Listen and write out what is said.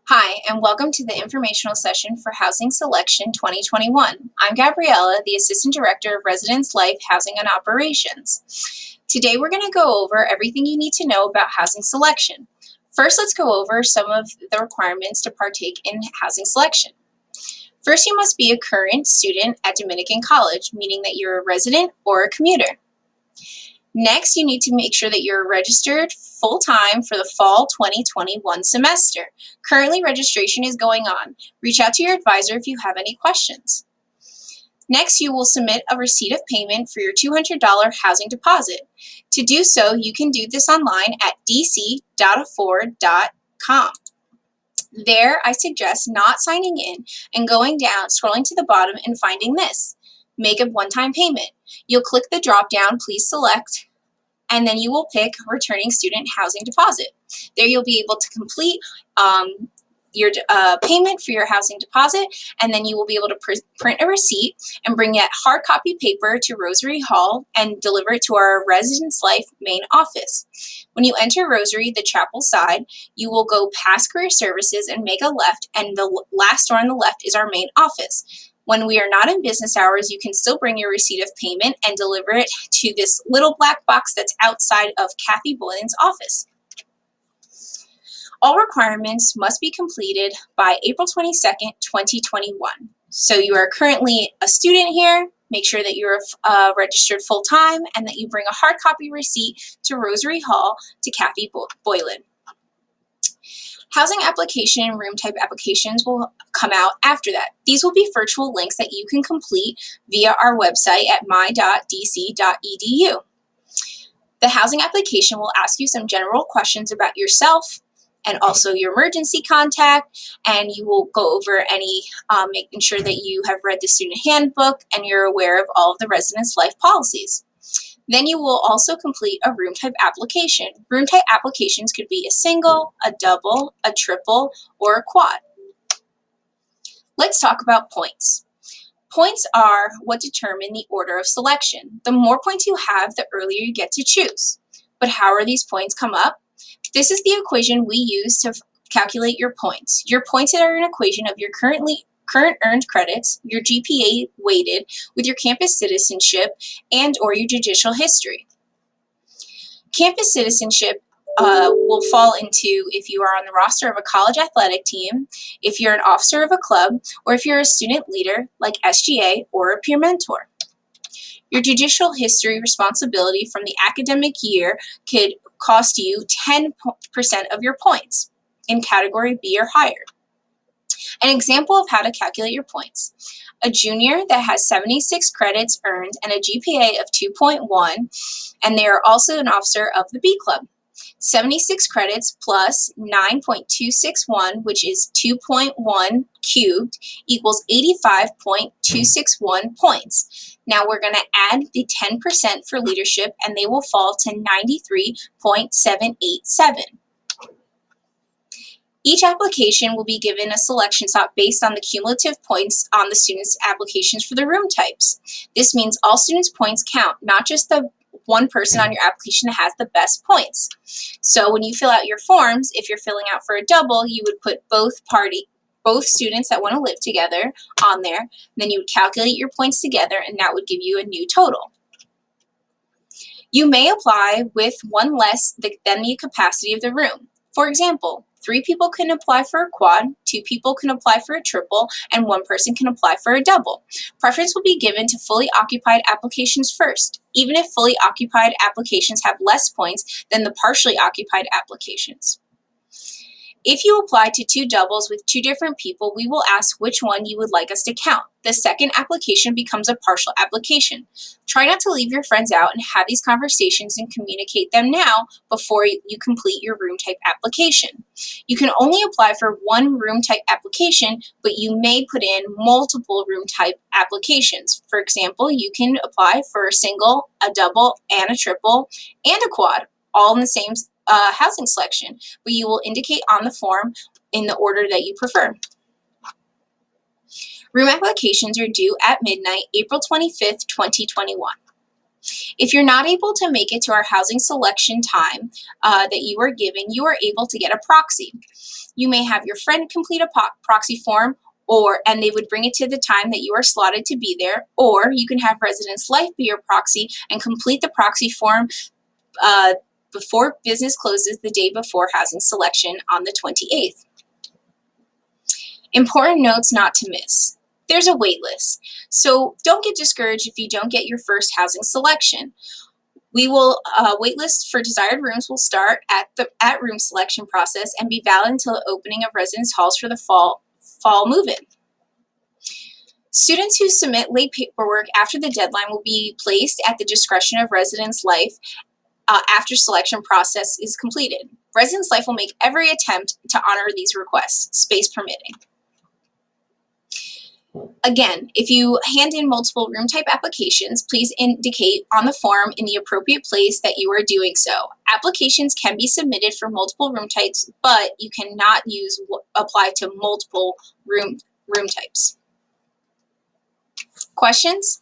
Hi, and welcome to the informational session for Housing Selection 2021. I'm Gabriella, the Assistant Director of Residence Life, Housing and Operations. Today we're going to go over everything you need to know about housing selection. First, let's go over some of the requirements to partake in housing selection. First, you must be a current student at Dominican College, meaning that you're a resident or a commuter. Next, you need to make sure that you're registered full-time for the fall 2021 semester. Currently, registration is going on. Reach out to your advisor if you have any questions. Next, you will submit a receipt of payment for your $200 housing deposit. To do so, you can do this online at dc.afford.com. There, I suggest not signing in and going down, scrolling to the bottom and finding this. Make a one-time payment. You'll click the drop-down, please select, and then you will pick returning student housing deposit. There you'll be able to complete your payment for your housing deposit, and then you will be able to print a receipt and bring that hard copy paper to Rosary Hall and deliver it to our Residence Life main office. When you enter Rosary, the chapel side, you will go past Career Services and make a left, and the last door on the left is our main office. When we are not in business hours, you can still bring your receipt of payment and deliver it to this little black box that's outside of Kathy Boylan's office. All requirements must be completed by April 22nd, 2021. So you are currently a student here. Make sure that you're registered full-time and that you bring a hard copy receipt to Rosary Hall to Kathy Boylan. Housing application and room type applications will come out after that. These will be virtual links that you can complete via our website at my.dc.edu. The housing application will ask you some general questions about yourself and also your emergency contact, and you will go over any, making sure that you have read the student handbook and you're aware of all of the Residence Life policies. Then you will also complete a room type application. Room type applications could be a single, a double, a triple, or a quad. Let's talk about points. Points are what determine the order of selection. The more points you have, the earlier you get to choose. But how are these points come up? This is the equation we use to calculate your points. Your points are an equation of your current earned credits, your GPA weighted with your campus citizenship and or your judicial history. Campus citizenship will fall into if you are on the roster of a college athletic team, if you're an officer of a club, or if you're a student leader like SGA or a peer mentor. Your judicial history responsibility from the academic year could cost you 10% of your points in category B or higher. An example of how to calculate your points. A junior that has 76 credits earned and a GPA of 2.1, and they are also an officer of the B Club. 76 credits plus 9.261, which is 2.1 cubed, equals 85.261 points. Now we're going to add the 10% for leadership, and they will fall to 93.787. Each application will be given a selection slot based on the cumulative points on the students' applications for the room types. This means all students' points count, not just the one person on your application that has the best points. So when you fill out your forms, if you're filling out for a double, you would put both students that want to live together on there. Then you would calculate your points together, and that would give you a new total. You may apply with one less than the capacity of the room. For example, 3 people can apply for a quad, 2 people can apply for a triple, and 1 person can apply for a double. Preference will be given to fully occupied applications first, even if fully occupied applications have less points than the partially occupied applications. If you apply to 2 doubles with 2 different people, we will ask which one you would like us to count. The second application becomes a partial application. Try not to leave your friends out and have these conversations and communicate them now before you complete your room type application. You can only apply for one room type application, but you may put in multiple room type applications. For example, you can apply for a single, a double, and a triple, and a quad, all in the same housing selection, but you will indicate on the form in the order that you prefer. Room applications are due at midnight, April 25th, 2021. If you're not able to make it to our housing selection time that you are given, you are able to get a proxy. You may have your friend complete a proxy form, and they would bring it to the time that you are slotted to be there, or you can have Residence Life be your proxy and complete the proxy form before business closes the day before housing selection on the 28th. Important notes not to miss. There's a wait list, so don't get discouraged if you don't get your first housing selection. We will waitlist for desired rooms will start at room selection process and be valid until the opening of residence halls for the fall move-in. Students who submit late paperwork after the deadline will be placed at the discretion of Residence Life after selection process is completed. Residence Life will make every attempt to honor these requests, space permitting. Again, if you hand in multiple room type applications, please indicate on the form in the appropriate place that you are doing so. Applications can be submitted for multiple room types, but you cannot apply to multiple room types. Questions?